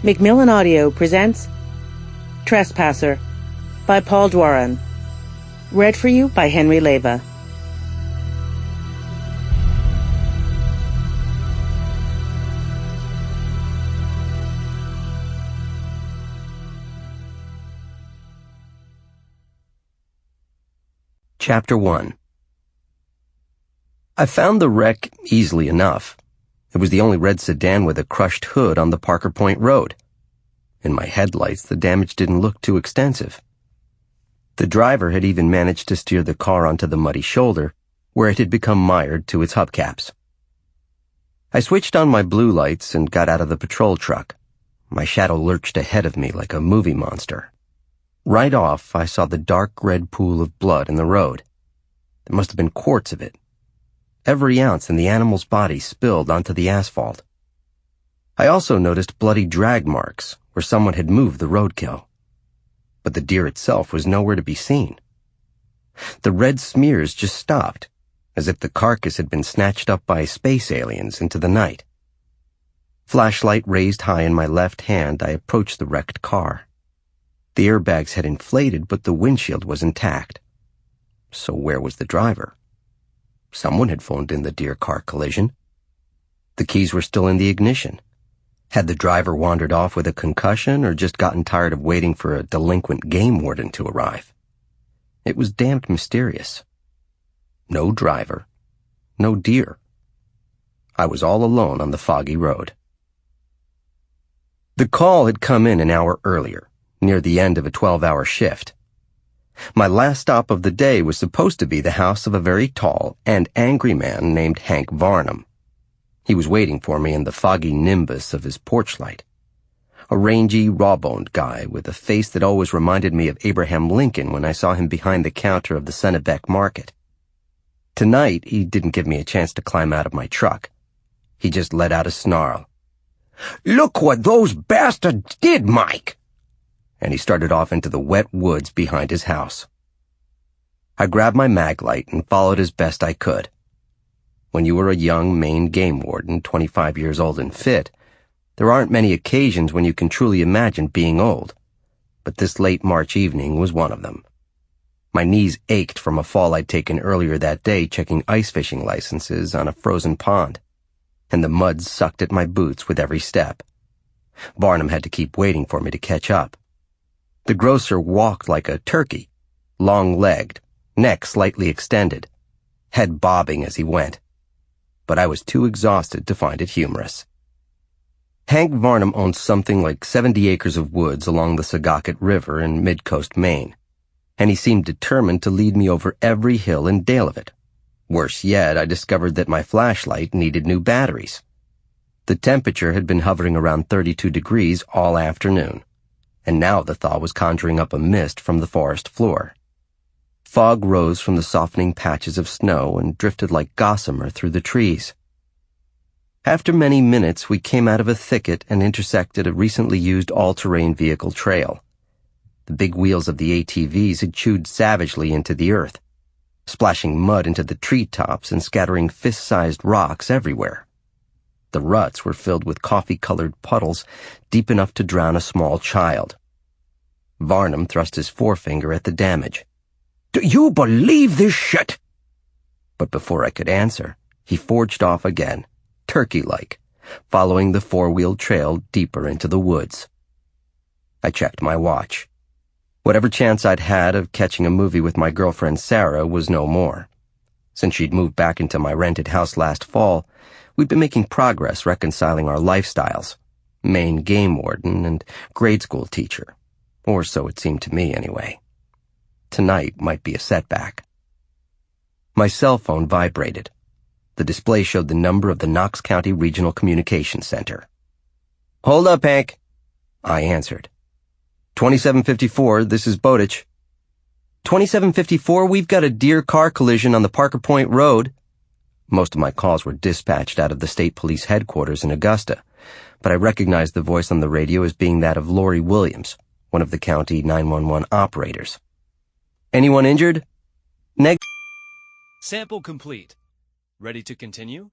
Macmillan Audio presents Trespasser by Paul Doiron. Read for you by Leyva. Chapter 1. I found the wreck easily enough. It was the only red sedan with a crushed hood on the Parker Point Road. In my headlights, the damage didn't look too extensive. The driver had even managed to steer the car onto the muddy shoulder, where it had become mired to its hubcaps. I switched on my blue lights and got out of the patrol truck. My shadow lurched ahead of me like a movie monster. Right off, I saw the dark red pool of blood in the road. There must have been quarts of it. Every ounce in the animal's body spilled onto the asphalt. I also noticed bloody drag marks where someone had moved the roadkill. But the deer itself was nowhere to be seen. The red smears just stopped, as if the carcass had been snatched up by space aliens into the night. Flashlight raised high in my left hand, I approached the wrecked car. The airbags had inflated, but the windshield was intact. So where was the driver? Someone had phoned in the deer car collision. The keys were still in the ignition. Had the driver wandered off with a concussion or just gotten tired of waiting for a delinquent game warden to arrive? It was damned mysterious. No driver. No deer. I was all alone on the foggy road. The call had come in an hour earlier, near the end of a 12-hour shift. My last stop of the day was supposed to be the house of a very tall and angry man named Hank Varnum. He was waiting for me in the foggy nimbus of his porch light. A rangy, raw-boned guy with a face that always reminded me of Abraham Lincoln when I saw him behind the counter of the Sunapee market. Tonight, he didn't give me a chance to climb out of my truck. He just let out a snarl. "Look what those bastards did, Mike!" And he started off into the wet woods behind his house. I grabbed my mag light and followed as best I could. When you are a young Maine game warden, 25 years old and fit, there aren't many occasions when you can truly imagine being old. But this late March evening was one of them. My knees ached from a fall I'd taken earlier that day checking ice fishing licenses on a frozen pond, and the mud sucked at my boots with every step. Varnum had to keep waiting for me to catch up. The grocer walked like a turkey, long-legged, neck slightly extended, head bobbing as he went. But I was too exhausted to find it humorous. Hank Varnum owned something like 70 acres of woods along the Sagauket River in mid-coast Maine, and he seemed determined to lead me over every hill and dale of it. Worse yet, I discovered that my flashlight needed new batteries. The temperature had been hovering around 32 degrees all afternoon, and now the thaw was conjuring up a mist from the forest floor. Fog rose from the softening patches of snow and drifted like gossamer through the trees. After many minutes, we came out of a thicket and intersected a recently used all-terrain vehicle trail. The big wheels of the ATVs had chewed savagely into the earth, splashing mud into the treetops and scattering fist-sized rocks everywhere. The ruts were filled with coffee-colored puddles deep enough to drown a small child. Varnum thrust his forefinger at the damage. "Do you believe this shit?" But before I could answer, he forged off again, turkey-like, following the four-wheeled trail deeper into the woods. I checked my watch. Whatever chance I'd had of catching a movie with my girlfriend Sarah was no more. Since she'd moved back into my rented house last fall, we'd been making progress reconciling our lifestyles, Maine game warden and grade school teacher, or so it seemed to me anyway. Tonight might be a setback. My cell phone vibrated. The display showed the number of the Knox County Regional Communications Center. "Hold up, Hank," I answered. 2754, this is Bowditch. 2754, we've got a deer car collision on the Parker Point Road. Most of my calls were dispatched out of the state police headquarters in Augusta, but I recognized the voice on the radio as being that of Lori Williams, one of the county 911 operators. "Anyone injured?" Sample complete. Ready to continue?